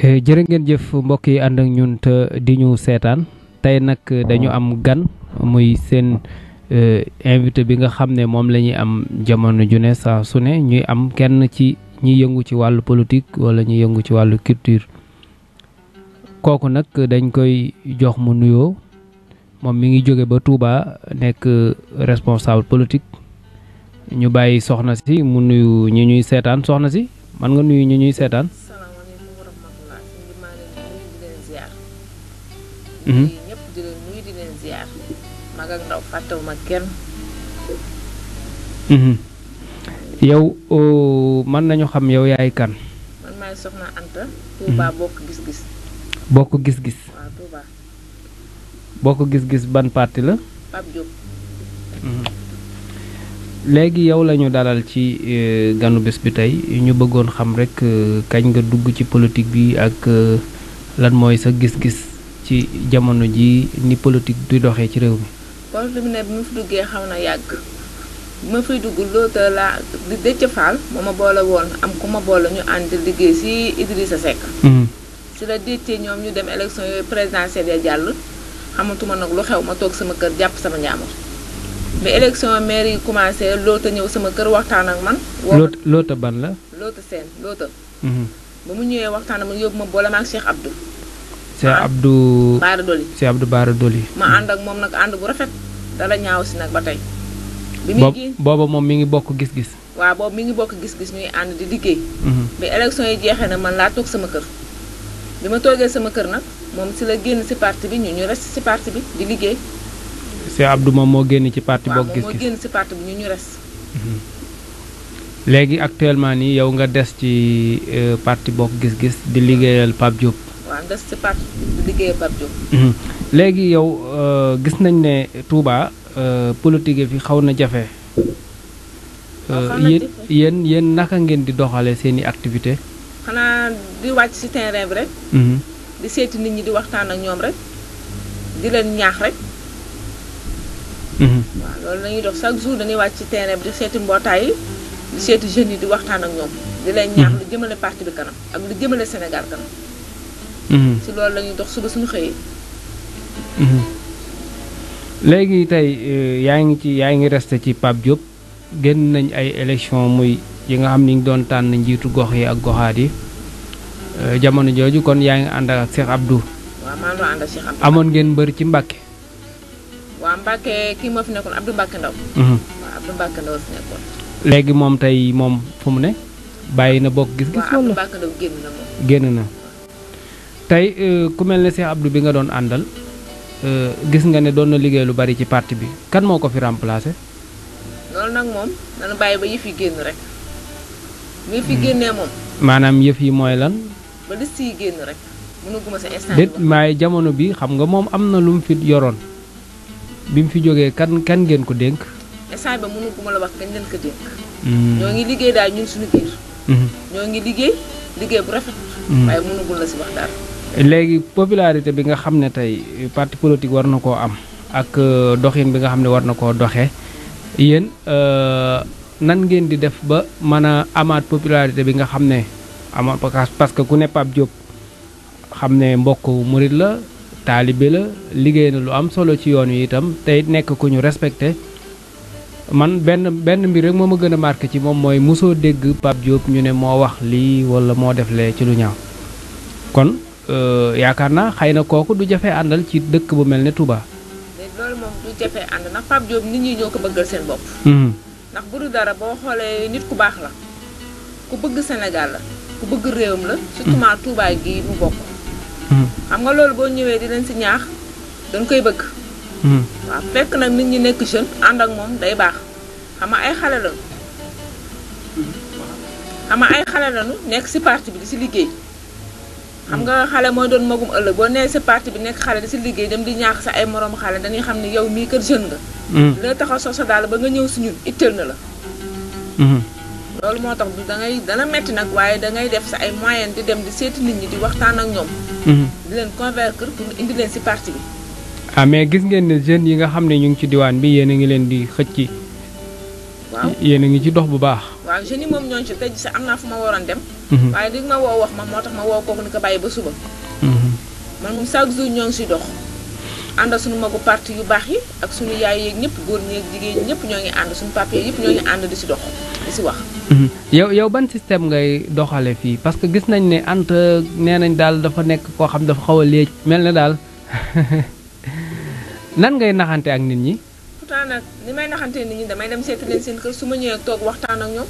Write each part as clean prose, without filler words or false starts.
jërë ngeen jëf mbokk yi ànd ak ñun te di ñu seetaan tey nag dañu am gan muy seen invité bi nga xam ne moom la ñuy am jamono ju ne saa su ne ñuy am kenn ci ñi yëngu ci wàllu politique wala ñi yëngu ci wàllu culture kooku nag dañ koy jox mu nuyoo moom mi ngi jóge ba Touba nekk responsable politique ñu bàyyi soxna si mu nuyu ñi ñuy seetaan soxna si man nga nuyu ñi ñuy seetaan. ñëpp di leen nuyu di leen ziar mag ak ndaw fàttewuma kenn. yow mën nañu xam yow yaay kan. man maay soxna Anta. Touba bokk gis-gis. bokk gis-gis. waaw Touba. bokk gis-gis ban parti la. Pape Diop. léegi yow lañu dalal ci ganu bés bi tey ñu bëggoon xam rek kañ nga dugg ci politique bi ak lan mooy sa gis-gis ci jamono ji ni politique di doxee ci réew mi. politique bi ne bi ma fi duggee xaw na yàgg bi ma fiy dugg loota la di Déthié Fall moo ma boole woon am ku ma boole ñu ànd liggéey si Idrissa Seck. si la Déthié ñoom ñu dem élection yooyu présidentielle ya jàll xamatuma nag lu xew ma toog sama kër jàpp sama njaamur. mais élection maire yi commencé loota ñëw sama kër waxtaan ak man. loota ban la. loota seen loota. ba mu ñëwee waxtaan ak man yóbbu ma boole ma ak Cheikh Abdou. Cheikh Abdou Bara Doli. Cheikh Abdou Bara Doli. ma ànd ak moom nag ànd bu rafet dala ñaaw si nag ba tey. bi muy génn booba moom mi ngi bokk gis-gis. waaw boobu mi ngi bokk gis-gis ñuy ànd di liggéey. bi élection yi jeexee na man laa toog sama kër. bi ma toogee sama kër nag moom si la génn si parti bi ñu rest si parti bi di liggéey. Cheikh Abdou moom moo génn ci parti bokk gis-gis waaw moom moo génn si parti bi ñu res. léegi actuellement nii yow nga des ci parti bokk gis-gis di liggéeyal Pape Diop. waaw des ci parti di liggéeyal Pape Diop. léegi yow gis nañ ne Touba politique fi xaw na jafe. yéen naka ngeen di doxalee seeni activité xanaa di wàcc ci terrain bi rek. di seeti nit ñi di waxtaan ak ñoom rek di leen ñaax rek. waaw loolu la ñuy dox chaque jour dañuy wàcc ci terrain bi di seeti mbootaay yi di seeti jeunes yi di waxtaan ak ñoom di leen ñaax lu jëmale parti bi kanam ak lu jëmale Sénégal kanam. ci loolu la ñuy dox suba suñu xëyee. léegi tey yaa ngi resté ci Pape Diop génn nañ ay élection muy yi nga xam ni ñu doon tànn njiitu gox yi ak goxaat yi jamono jooju kon yaa ngi ànd ak Cheikh Abdou. waaw maa ngi doon ànd ak Cheikh Abdou. amoon ngeen mbër ci Mbàkke. waaw Mbàkke kii moo fi nekkoon Abdou Mbàkke Ndaw. waaw Abdou Mbàkke Ndaw fi nekkoon. léegi moom tey moom fu mu ne bàyyi na bokk gis-gis. waaw Abdou Mbàkke Ndaw génn na moom. génn na tey ku mel ne Cheikh Abdou bi nga doon àndal gis nga ne doon na liggéey lu bari ci parti bi kan moo ko fi remplacé. loolu nag moom dana bàyyi ba yëf yi génn rek. bi fi génnee moom. maanaam yëf yi mooy lan. ba liste yi génn rek mënuguma sa instant. déet waaye jamono bi xam nga moom am na lu mu fi yoroon bi mu fi jógee kan ngeen ko dénk. instant ba mënuguma la wax kañ leen ko dénk. ñoo ngi liggéey daal ñun suñu biir. ñoo ngi liggéey bu rafet. waaye mënugul la si wax dara. léegi popularité bi nga xam ne tey parti politique war na koo am ak doxin bi nga xam ne war na koo doxee yéen nan ngeen di def ba mën a amaat popularité bi nga xam ne amaat parce que ku ne Pape Diop xam ne mbokk murit la taalibe la liggéey na lu am solo ci yoon wi itam tey nekk ku ñu respecté man benn mbir rek moo ma gën a marqué ci moom mooy mosoo dégg Pape Diop ñu ne moo wax lii wala moo def lee ci lu ñaaw kon yaakaar naa xëy na kooku du jafe àndal ci dëkk bu mel ne Touba. loolu moom du jafe ànd ndax Pape Diop nit ñi ñoo ko bëggal seen bopp. ndax bu du dara boo xoolee nit ku baax la ku bëgg Sénégal la ku bëgg réewam la. surtout maa Touba gii mu bokk. xam nga loolu boo ñëwee di leen si ñaax dañ koy bëgg. waaw fekk nag nit ñi nekk jeune ànd ak moom day baax xam nga ay xale lañu. nekk si parti bi di si liggéey. xam nga xale mooy doon magum ëllëg boo nee si parti bi nekk xale di si liggéey dem di ñaax sa ay moroom xale dañuy xam ne yow mii kër jeune nga. dina taxaw sosa daal ba nga ñëw si ñun itteel na la. loolu moo tax dana metti nag waaye dangay def sa ay moyen di dem di seeti nit ñi di waxtaan ak ñoom. di leen convaincre pour indi leen si parti bi. mais gis ngeen ne jeunes yi nga xam ne ñu ngi ci diwaan bi yéen a ngi leen di xëcc. waaw yéen a ngi ci dox bu baax. waaw jeunes yi moom ñooñu ci tey sa am naa fu ma waroon dem. waaye li ma woo wax ma moo tax ma woo kooku ni ko bàyyi ba suba. man moom chaque jour ñoo ngi si dox. ànd suñu magu parti yu baax yi ak suñu yaay yeeg ñëpp góor ñeeg jigéen ñëpp ñoo ngi ànd suñu papier yëpp ñoo ngi ànd di si dox di si wax. yow ban système ngay doxale fii parce que gis nañ ne Anta nee nañ daal dafa nekk koo xam dafa xaw a léej mel na daal nan ngay naxante ak nit ñi. pourtant nag ni may naxante nit ñi damay dem seeti leen seen kër su ma ñëwee toog waxtaan ak ñoom.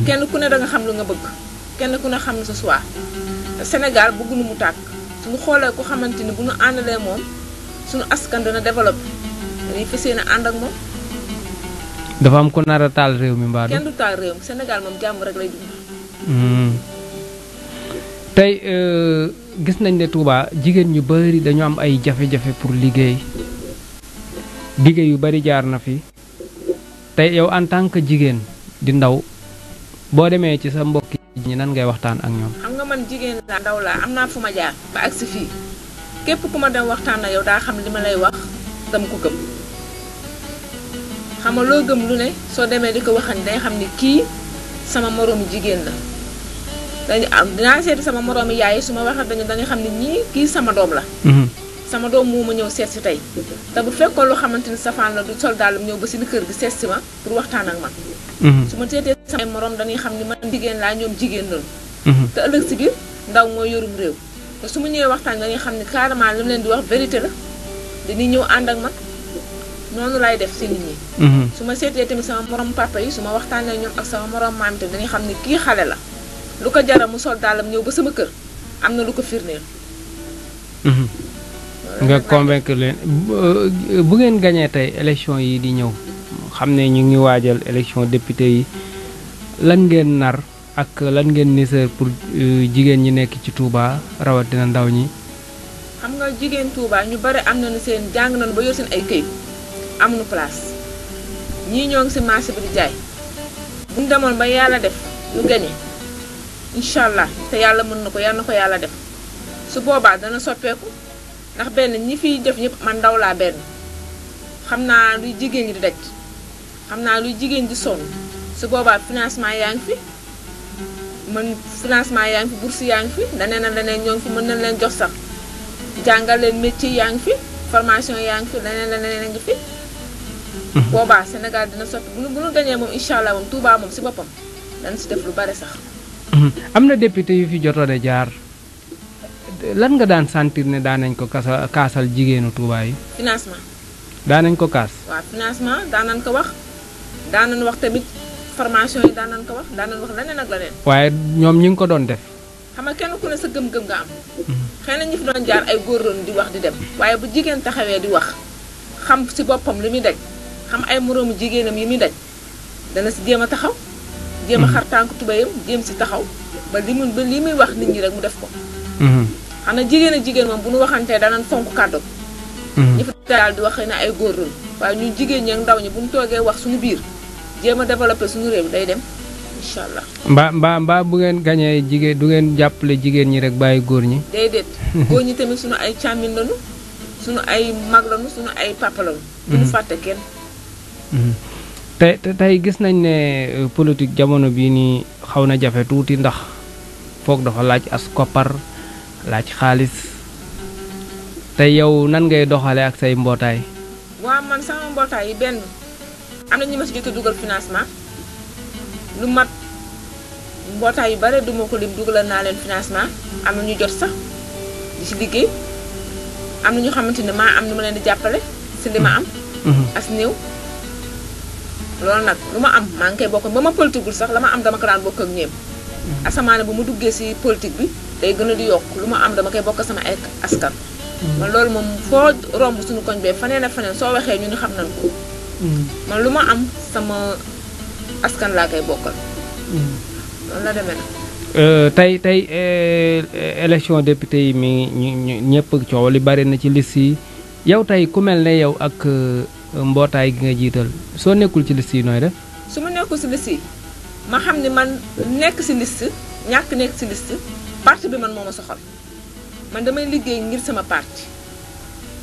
kenn ku ne da nga xam lu nga bëgg kenn ku ne xam na sa choix. Sénégal bëgguñu mu tàkk suñu xoolee ku xamante ni bu ñu àndalee moom suñu askan dana développé dañuy fas yéene ànd ak moom. dafa am ko nar a taal réew mi mbaa kenn du taal réew mi Sénégal moom jàmm rek lay dund. tey gis nañ ne Touba jigéen ñu bari dañu am ay jafe-jafe pour liggéey yu bari jaar na fi tey yow en tant que jigéen di ndaw boo demee ci sa mbokki ñi nan ngay waxtaan ak ñoom. xam nga man jigéen laa ndaw laa am naa fu ma jaar ba agsi fii képp ku ma dem waxtaan ak yow daa xam li ma lay wax dama ko gëm. xam nga loo gëm lu ne soo demee di ko waxan day xam ni kii sama moroomu jigéen la dañu am dinaa seeti sama moroomu yaay su ma waxee dañu xam ni ñii kii sama doom la. sama doom moo ma ñëw seet si tey te bu fekkoon loo xamante ni safaan la du sol daal ñëw ba si li kër gi seet si ma pour waxtaan ak man. su ma seetee sama moroom dañuy xam ni man jigéen laa ñoom jigéen lañu. te ëllëg si biir ndaw mooy yorum réew te su ma ñëwee waxtaan dañuy xam ni carrément li mu leen di wax vérité la dañuy ñëw ànd ak man. noonu lay def si nit ñi. su ma seetee tamit sama morom papa yi su ma waxtaanee ñoom ak sama morom maam tamit dañuy xam ni kii xale la lu ko jara mu sol daalam ñëw ba sama kër am na lu ko firndeel. nga convaincre leen bu ngeen gañee tey élection yi di ñëw xam ne ñu ngi waajal élection député yi lan ngeen nar ak lan ngeen niseur pour jigéen ñi nekk ci Touba rawatina ndaw ñi. xam nga jigéen Touba ñu bari am nañu seen jàng nañu ba yor seen ay këyit. amuñu place ñii ñoo ngi si marché bi di jaay bu ñu demoon ba yàlla def ñu gañe incha allah te yàlla mën na ko yàlla na ko yàlla def su boobaa dana soppeeku ndax benn ñi fiy def ñëpp man ndaw laa benn xam naa luy jigéen ñi di daj xam naa luy jigéen di sonn su boobaa financement yaa ngi fi financement yaa ngi fi bourse yaa ngi fi leneen ak leneen ñoo ngi fi mën nañ leen jox sax jàngal leen métier yaa ngi fi formation yaa ngi fi leneen a ngi fi. boobaa Sénégal dina soppi bu nu gañee moom incha allah moom Touba moom si boppam dana si def lu bari sax. am na député yu fi jotoon a jaar lan nga daan sentir ne daan nañ ko kaasal jigéenu Touba yi. financement. daan nañ ko kaas. waaw financement daan nañ ko wax daan nañ wax tamit formation yi daan nañ ko wax daan nañ wax leneen ak leneen. waaye ñoom ñi ngi ko doon def. xam nga kenn ku ne sa gëm-gëm nga am. xëy na ñi fi doon jaar ay góor doon di wax di dem waaye bu jigéen taxawee di wax xam si boppam li muy daj xam ay moroomu jigéenam yi muy daj dana si jéem a taxaw. jéem a xar tànk tubéyam jéem si taxaw ba li muy wax nit ñi rek mu def ko. xam na jigéen ak jigéen moom bu nu waxantee danañ fonk kàddu. ñi fi daal di wax xëy na ay góor doon waaye ñun jigéen ñi ak ndaw ñi bu ñu toogee wax suñu biir jéem a développé suñu réew day dem. incha allah mbaa bu ngeen gañee jigéen du ngeen jàppale jigéen ñi rek bàyyi góor ñi. déedéet góor ñi tamit suñu ay càmmin lañu suñu ay mag lañu suñu ay papa lañu. duñu fàtte kenn. tey gis nañ ne politique jamono bii nii xaw na jafe tuuti ndax foog dafa laaj as koppar laaj xaalis tey yow nan ngay doxale ak say mbootaay. waaw man sama mbootaay yi benn am na ñu ma si jot a dugal financement. lu mat mbootaay yu bare duma ko lim dugalal naa leen financement am na ñu jot sax di si liggéey am na ñu xamante ne maa am nu ma leen di jàppale si li ma am. as néew loolu nag lu ma am maa ngi koy bokk ba ma politigul sax la ma am dama ko daan bokk ak ñeem. asamaane bu mu duggee si politique bi day gën a di yokk lu ma am dama koy bokk sama ay askan. man loolu moom foo romb suñu koñ bee faneen ak faneen soo waxee ñu ni xam nañ ko. man lu ma am sama askan laa koy bokkal. loolu la demee nag. tey élection député yi mi ñu ñëpp coow li bari na ci liste yi yow tey ku mel ne yow ak mbootaay gi nga jiital soo nekkul ci liste yi nooy def. su ma nekkul si liste yi ma xam ne man nekk si liste ñàkk nekk si liste parti bi man moo ma soxal man damay liggéey ngir sama parti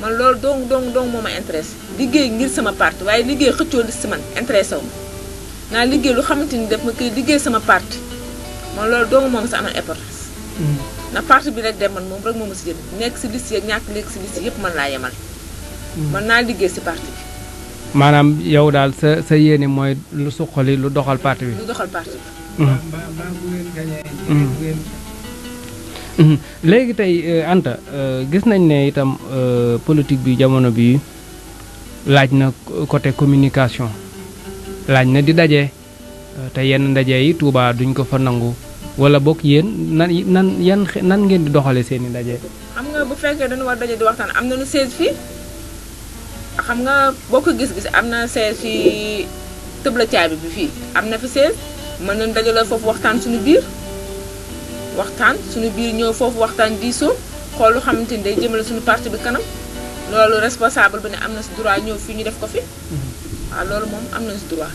man loolu dong moo ma intéressé liggéey ngir sama parti waaye liggéey xëccoo liste man intéressé wu ma naa liggéey lu xamante ni def ma koy liggéey sama parti man loolu doomu moom sa amal importance. na parti bi rek dem man moom rek moom si jël nekk si liste yi ñàkk nekk si liste yëpp mën laa yemal. mën naa liggéey si parti bi. maanaam yow daal sa yéene mooy lu suqali lu doxal parti bi. lu doxal parti bi. léegi tey Anta gis nañ ne itam politique bi jamono bi laaj na côté communication laaj na di daje te yenn ndaje yi Touba duñ ko fa nangu wala bokk yéen nan ngeen di doxale seeni ndaje. xam nga bu fekkee dañu war daje di waxtaan am nañu siège fii xam nga boo ko gis-gis am na siège fii tëbla caabi bi fii am na fi siège mën nañu dajale foofu waxtaan suñu biir. waxtaan suñu biir ñëw foofu waxtaan diisoo xool lu xamante ni day jëmale suñu parti bi kanam loolu responsable bi ne am na si droit ñëw fii ñu def ko fi waaw loolu moom am na si droit.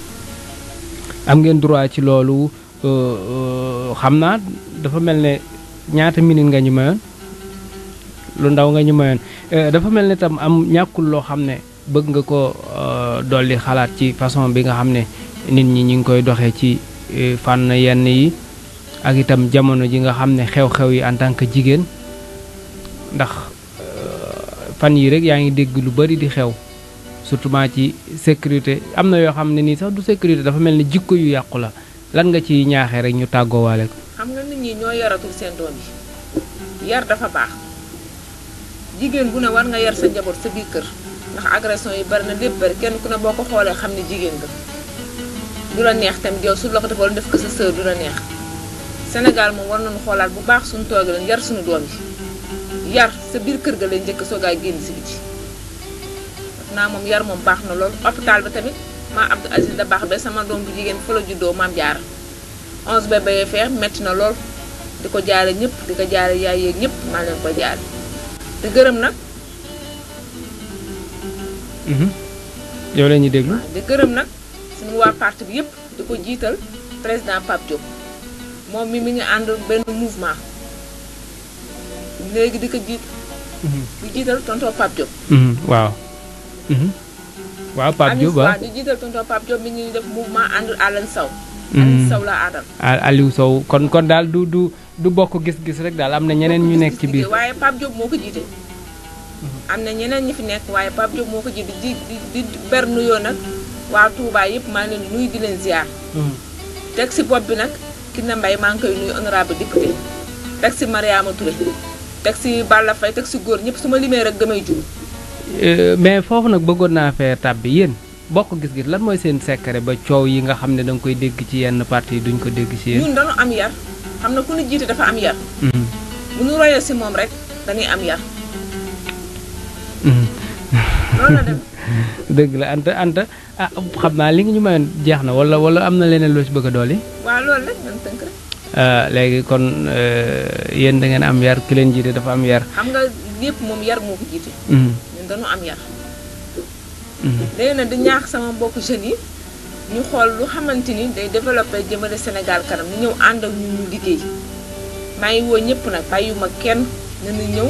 am ngeen droit ci loolu xam naa dafa mel ne ñaata minute nga ñu mayoon lu ndaw nga ñu mayoon dafa mel ne tam am ñàkkul loo xam ne bëgg nga ko dolli xalaat ci façon bi nga xam ne nit ñi ñu ngi koy doxee ci fànn yenn yi. ak itam jamono ji nga xam ne xew-xew yi en tant que jigéen ndax fan yi rek yaa ngi dégg lu bari di xew surtout ci sécurité am na yoo xam ne nii sax du sécurité dafa mel ni jikko yu yàqu la lan nga ci ñaaxee rek ñu tàggoowaale ko. xam nga nit ñi ñoo yaratul seen doom yi yar dafa baax jigéen bu ne war nga yar sa njaboot sa biir kër ndax agression yi bari na lépp bari kenn ku ne boo ko xoolee xam ne jigéen nga du la neex tamit yow su la ko defoon def ko sa sœur du la neex. Sénégal moom war nañu xoolaat bu baax suñu toog leen yar suñu doom yi yar sa biir kër ga lay njëkk soogaay génn si biti def naa moom yar moom baax na loolu hôpital ba tamit maa Abdou Aziz da baax ba sama doom bu jigéen fa la juddoo maam Jaara 11 bébé feex metti na lool di ko jaare ñëpp di ko jaare yaay yeeg ñëpp maa leen ko jaare te gërëm nag yow la ñuy déglu di gërëm nag suñu waa parti bi yëpp di ko jiital président Pape Diop moom mi ngi ànd benn mouvement léegi di ko di jiital tonton Pape Diop. waaw. waaw Pape Diop waaw di jiital tonton Pape Diop mi ngi def mouvement ànd Alioune Sow. Alioune Sow la àndal. Aliou Sow kon daal du bokk gis-gis rek daal am na ñeneen ñu nekk ci biir. waaye Pape Diop moo ko jiite. am na ñeneen ñi fi nekk waaye Pape Diop moo ko jiite di ber nuyoo nag waa Touba yëpp maa ngi leen nuyu di leen ziar. teg si bopp bi nag. Kiné Mbaye maa ngi koy nuyu honorable député teg si Mariama Touré teg si Balla Faye teg si góor ñëpp su ma limee rek damay jub. mais foofu nag bëggoon naa fee tàbbi yéen bokk gis-gis lan mooy seen secret ba coow yi nga xam ne danga koy dégg ci yenn parti yi duñ ko dégg ci yéen. ñun dañu am yar xam na ku ñu jiite dafa am yar. bu ñu royee si moom rek dañuy am yar. loolu la dem. dëgg la Anta ah xam naa li nga ñu mayoon jeex na wala am na leneen loo ci bëgg a dolli. waaw loolu rek dañ tënk rek. léegi kon yéen da ngeen am yar ki leen jiite dafa am yar. xam nga lépp moom yar moo ko jiite. ñun dañu am yar. léegi nag di ñaax sama mbokku jeunes yi ñu xool lu xamante ni day développé jëmale Sénégal kanam ñu ñëw ànd ak ñu liggéey maa ngi woo ñëpp nag bàyyiwuma kenn nañu ñëw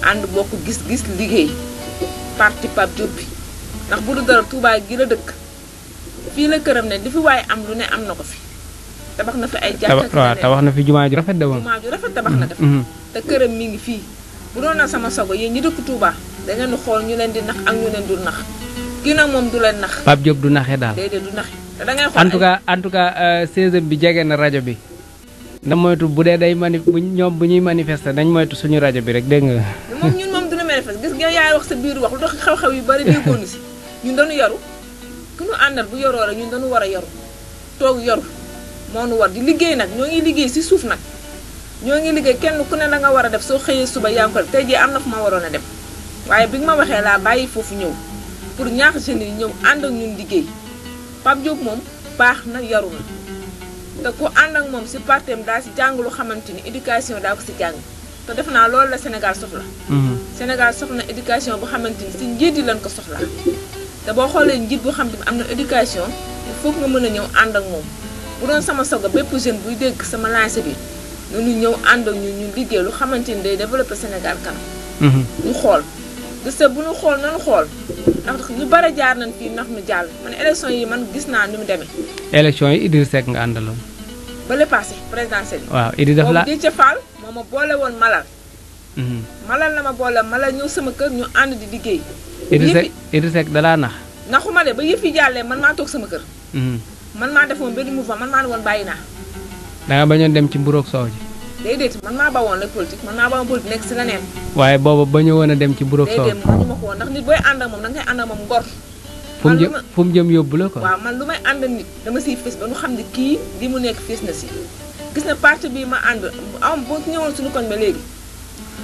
ànd bokk gis-gis liggéey parti Pape Diop bi ndax bu du dara Touba gi la dëkk fii la këram ne di fi waaye am lu ne am na ko fi tabax na fi ay jàkka tabax na fi jumaa ju rafet de woon jumaa ju rafet tabax na def te këram mi ngi fii bu doon na sama sogo yéen ñi dëkk Touba da ngeen di xool ñu leen di nax ak ñu leen dul nax kii nag moom du leen nax Pape Diop du naxee daal déedéet du naxe te da ngay xool en tout cas 16 bi jege na rajo bi na moytu bu dee day bu ñuy manifester nañ moytu suñu rajo bi rek dégg nga moom ñun moom duna manifester gis nga yaay wax sa biir wax lu tax xew-xew yu bari déggoonu si ñun dañu yaru ku ñu àndal bu yoroo rek ñun dañu war a yaru toog yaru moo nu war di liggéey nag ñoo ngi liggéey si suuf nag ñoo ngi liggéey kenn ku ne la nga war a def soo xëyee suba yaa ngi ko def tey jii am na fu ma waroon a dem waaye bi nga ma waxee laa bàyyi foofu ñëw pour ñaax jeunes yi ñëw ànd ak ñun liggéey Pape Diop moom baax na yaru na te ku ànd ak moom si partem daa si jàng lu xamante ni éducation daa ko si jàng te def naa loolu la Sénégal soxla Sénégal soxla éducation bu xamante ni si njiit yi lañ ko soxla te boo xoolee njiit bu xam ne am na éducation il faut nga mën a ñëw ànd ak moom bu doon sama sogo bépp jeune buy dégg sama lancé bi nañu ñëw ànd ak ñu liggéey lu xamante ni day développé Sénégal kanam ñu xool gis bu ñu xool nañu xool ndax ñu bare jaar nañ fii ndax ñu jàll man élection yi man gis naa ni mu demee élection yi Idrissa Seck nga àndaloon ba le passé présidentiel yi. waaw Idi daf la boobu Déthié Fall moo ma boole woon Malal. Malal la ma boole Malal ñëw sama kër ñu ànd di liggéey. Idi Seck da laa nax. naxuma de ba yëf yi jàllee man maa toog sama kër. man maa defoon benn mouvement man maa ne woon bàyyi naa. da nga bañoon dem ci mburoog soow ji. déedéet man maa bawoon la politique man maa bawoon politique nekk si leneen. waaye booba bañu woon a dem ci mburoog soow. déedéet mënu ma ko woon ndax nit booy ànd ak moom da nga koy ànd ak moom ngor. fu mu jëm yóbbu la quoi. waaw man lu may ànd nit dama siy fés ba nu xam ne kii li mu nekk fés na si. gis na parti bii ma ànd am boo ñëwoon suñu koñ ba léegi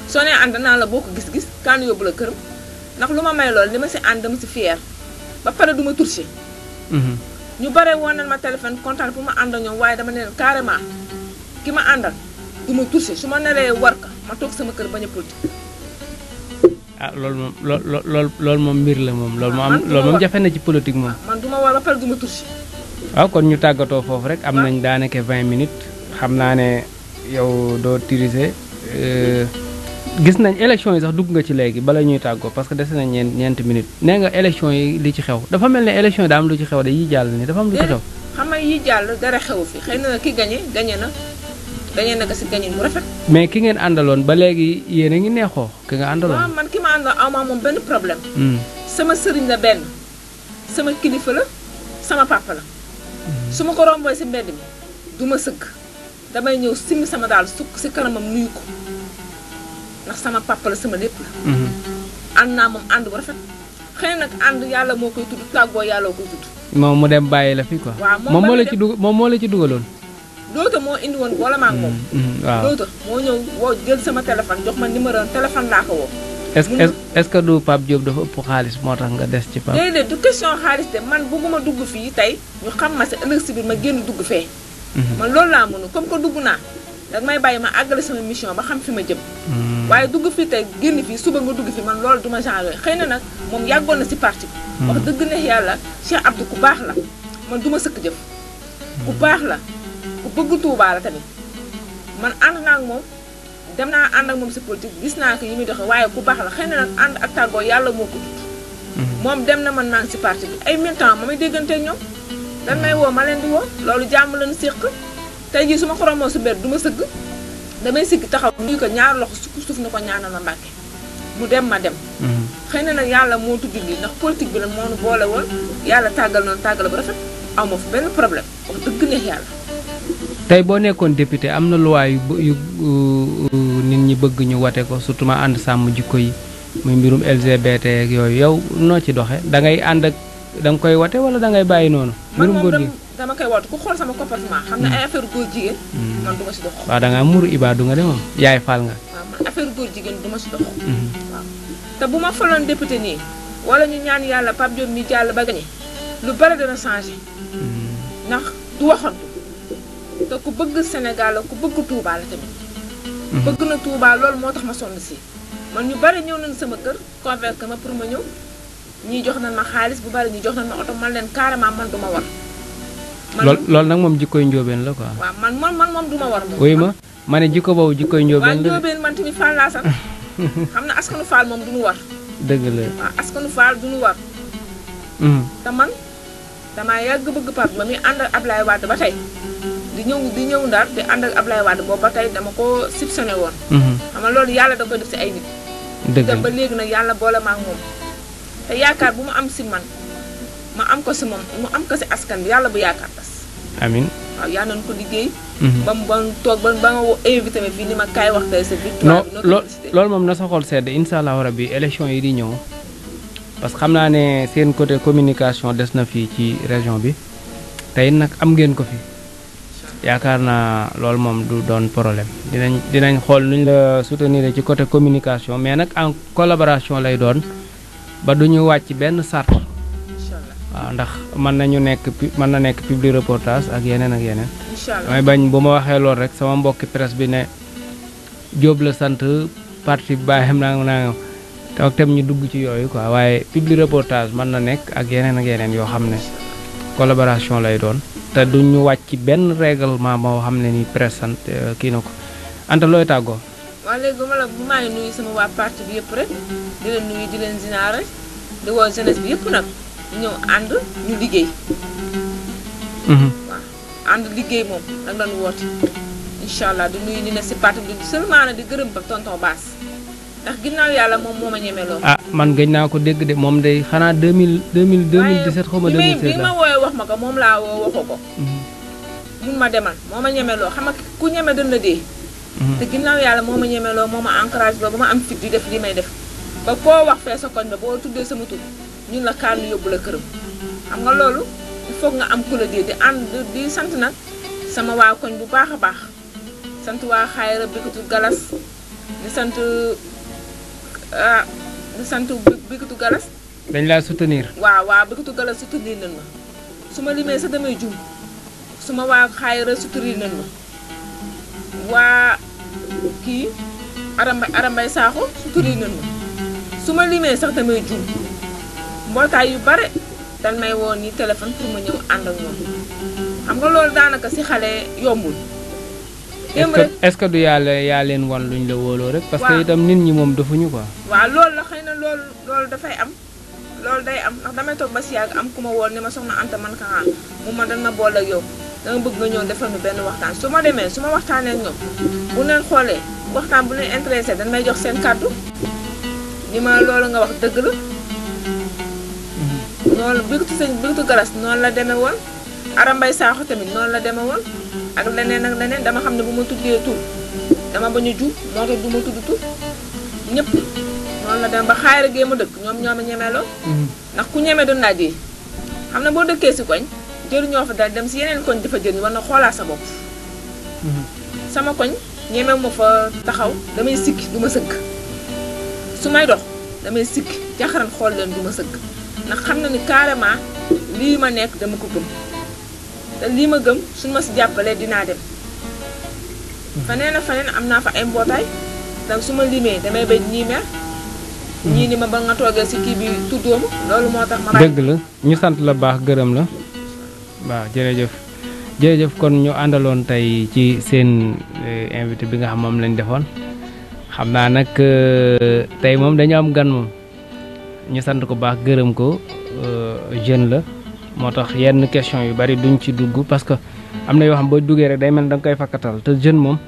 soo nee ànd naa la boo ko gis-gis kaan yóbbu la këram ndax lu ma may loolu li ma si ànd dama si fier ba pare du ma touché. ñu bare woon nañ ma téléphone kontaan pour ma ànd ak ñoom waaye dama ne leen carrément ki ma àndal du ma touché su ma naree war ka ma toog sama kër bañ a politique. ah loolu moom loolu moom mbir la moom. loolu moom jafe na ci politique moom. man du ma war ba pare du ma touché. waaw kon ñu tàggatoo foofu rek am nañ daanaka 20 minutes xam naa ne yow doo tirise gis nañ élection yi sax dugg nga ci léegi bala ñuy tàggoo parce que dese nañ ñeenti minutes nee nga élection yi li ci xew dafa mel ne élection yi daa am lu ci xew de yi jàll ni dafa am lu ci xew. xam nga yi jàll dara xew fi xëy na ki gagné na ko si gagné mu rafet. mais ki ngeen àndaloon ba léegi yéen a ngi neexoo ki nga àndaloon. waaw man ki ma àndal aw ma moom benn problème. sama sëriñ la benn sama kilifa la sama papa la. su ma ko romboy si mbedd mi du ma sëgg damay ñëw simmi sama daal sukk si kanamam nuyu ko ndax sama papa la sama lépp la. ànd naa moom ànd bu rafet xëy na nag ànd yàlla moo koy tudd tàggoo yàlla moo koy tudd. moom mu dem bàyyi la fi quoi. waaw moom moo la ci dugaloon. Loota moo indi woon boole ma ak moom. waaw Loota moo ñëw woo jël sama téléphone jox ma numéro téléphone laa ko woo. est-ce que du Pape Diop dafa ëpp xaalis moo tax nga des ci Pape. déedéet du question xaalis de man bëgguma dugg fii tey ñu xam ma si ëllëg si biir ma génn dugg fee. man loolu laa mënu comme que dugg naa dag may bàyyi ma àggale sama mission ba xam fi ma jëm. waaye dugg fii tey génn fii suba nga dugg fii man loolu duma genre xëy na nag moom yàggoon na si parti bi. wax dëgg ne yàlla Cheikh Abdou ku baax la man duma sëkk jëf. ku baax la ku bëgg Touba la tamit man ànd naa ak moom dem naa ànd ak moom si politique gis naa ko yi muy doxee waaye ku baax la xëy na nag ànd ak tàggoo yàlla moo ko tudd. moom dem na man naa si parti bi ay militant ma may déggante ak ñoom dan may woo ma leen di woo loolu jàmm lañu séq tey jii su ma xoromoo si mbir du ma sëgg damay sigg taxaw nuyu ko ñaar loxo sukk suuf na ko ñaanal ma Mbàkke mu dem ma dem. xëy na nag yàlla moo tudd lii ndax politique bi la moo nu boole woon yàlla tàggal noonu tàggal bu rafet aw ma fi benn problème wax dëgg neex yàlla. tey boo nekkoon député am na loi yu nit ñi bëgg ñu wate ko surtout ma ànd sàmm jikko yi muy mbirum LGBT ak yooyu yow noo ci doxe da ngay ànd ak da nga koy wate wala da ngay bàyyi noonu. mbirum góor gi dama koy woote ku xool sama comportement xam ne ay affaire góor jigéen. man du ma si dox. waaw da ngaa muuru ibaadu nga de moom yaay faal nga. waaw man affaire góor jigéen du ma si dox. waaw te bu ma faloon député nii wala ñu ñaan yàlla Pape Diop mi jàll ba gañe lu bari dana changé. ndax du waxantu te ku bëgg Sénégal la ku bëgg Touba la tamit. bëgg na Touba loolu moo tax ma sonn si. man ñu bari ñëw nañu sama kër convaincre ma pour ma ñëw ñii jox nañ ma xaalis bu bari ñii jox nañ ma oto man leen carrément man du ma war. loolu nag moom jikkooy njóobeen la quoi. waaw man moom du ma war moom. wuy ma ne jikko boobu jikkooy njóobeen la. waaw njóobeen man tamit Fall laa sant xam na askanu Fall moom du ñu war. dëgg la waaw askanu Fall du ñu war. te man damaa yàgg bëgg Pape ba muy ànd ak Ablaye Wade ba tey di ñëw Ndar di ànd ak Ablaye Wade boobu ba tey dama ko soupçonné woon. xam nga loolu yàlla da koy def si ay nit. dëgg la ba léegi nag yàlla boole ma ak moom te yaakaar bu mu am si man ma am ko si moom mu am ko si askan bi yàlla bu yaakaar tas. amiin waaw yaa nañu ko liggéey. ba mu toog ba nga invité ma fii ni ma kaay wax tey sa victoire bi. loolu moom na sa xol sedd incha allahu rabbi élection yi di ñëw parce que xam naa ne seen côté communication des na fii ci région bi tey nag am ngeen ko fi yaakaar naa loolu moom du doon problème dinañ xool nuñ la soutenir ci côté communication mais nag en collaboration lay doon ba du ñu wàcc benn sart. waaw ndax mën na nekk public reportage ak yeneen ak yeneen. damay bañ bu ma waxee loolu rek sama mbokki presse bi ne Diop la sant parti bi bàyyam naa tam ñu dugg ci yooyu quoi waaye public reportage mën na nekk ak yeneen yoo xam ne collaboration lay doon te duñu wàcc benn règlement moo xam ne ni presse sant kii na ko Anta looy tàggoo. waaw léegi bu maa ngi nuyu sama waa parti bi yëpp rek di leen nuyu di leen zinaare di woo jeunesse bi yëpp nag ñëw ànd ñu liggéey. waaw ànd liggéey moom nag lañu woote incha allah di nuyu ñu ne si parti bi seulement nag di gërëm ba tonton Bass ndax ginnaaw yàlla moom moo ma ñemeloo. ah man gëj naa ko dégg de moom day xanaa 2017 xaw ma 2016 bi ma wooyee wax ma ko moom laa woo waxu ko. mun ma demal moo ma ñemeloo xam nga ku ñeme dën la dee. te ginnaaw yàlla moo ma ñemeloo moo ma encouragé ba ma am fit di def li may def ba koo wax fee sa koñ ba boo tuddee sama tur ñun la kàllu yóbbu la këram xam nga loolu il faut nga am ku la dee di ànd di sant nag sama waa koñ bu baax a baax sant waa xaayara Bikatu Galas di sant Bikatu Galas. dañ laa soutenir. waaw Bikatu Galas soutenir nañ ma su ma limee sax damay jum su ma waa xaayara soutenir nañ ma waa kii arambay saaxo soutenir nañ ma su ma limee sax damay jum mbootaay yu bare dañ may woo nii téléphone pour ma ñëw ànd ak ñoom xam nga loolu daanaka si xale yombul. est-ce que du yaa leen wan luñ la wóoloo rek. parce que itam nit ñi moom defuñu quoi. waaw loolu la xëy na loolu dafay am loolu day am ndax damay toog ba si yàgg am ku ma woon ne ma soxna Anta man ka mu ma dañ ma boole ak yow danga bëgg nga ñëw defal mi benn waxtaan su ma demee su ma waxtaanee ak ñoom bu leen xoolee waxtaan bu leen intéressé dañ may jox seen kàddu ni ma loolu nga wax dëgg la. noonu Bikatu Galas noonu la demee woon arambay saaxo tamit noonu la demee woon ak leneen dama xam ne bu ma tuddee tur dama bañ a jub moo tax du ma tudd tur ñëpp noonu la dem ba xaayara gee ma dëkk ñoom ñoo ma ñemeloo. ndax ku ñeme doon laa dee xam ne boo dëkkee si koñ jëriñoo fa dal dem si yeneen koñ dafa jëriñ war na xoolaat sa bopp. sama koñ ñeme ma fa taxaw damay sikki du ma sëgg su may dox damay sikki jaxaran xool leen du ma sëgg ndax xam na ni carrément lii ma nekk dama ko gëm te lii ma gëm suñu ma si jàppalee dinaa dem. faneen am naa fa ay mbootaay donc su ma limee damay béy ñii mer ñii ni ma ba nga toogee si kii bi tuddoo ma loolu moo tax ma. dëgg la ñu sant la baax gërëm la waaw jërëjëf kon ñu àndaloon tey ci seen invité bi nga xam moom lañ defoon xam naa nag tey moom dañu am gan moom ñu sant ko baax gërëm ko jeune la moo tax yenn question yu bari duñ ci dugg parce que am na yoo xam boo duggee rek day mel da nga koy fakkatal te jeune moom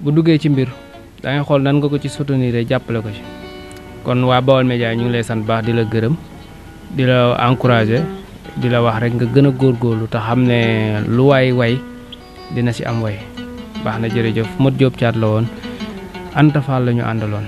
bu duggee ci mbir da ngay xool nan nga ko ci soutenir jàppale ko ci kon waa Baol Média ñu ngi lay sant baax di la gërëm di la encourager di la wax rek nga gën a góorgóorlu te xam ne lu waay way dina ci am way baax na jërëjëf Modou Diop Thiat la woon Anta Fall la ñu àndaloon.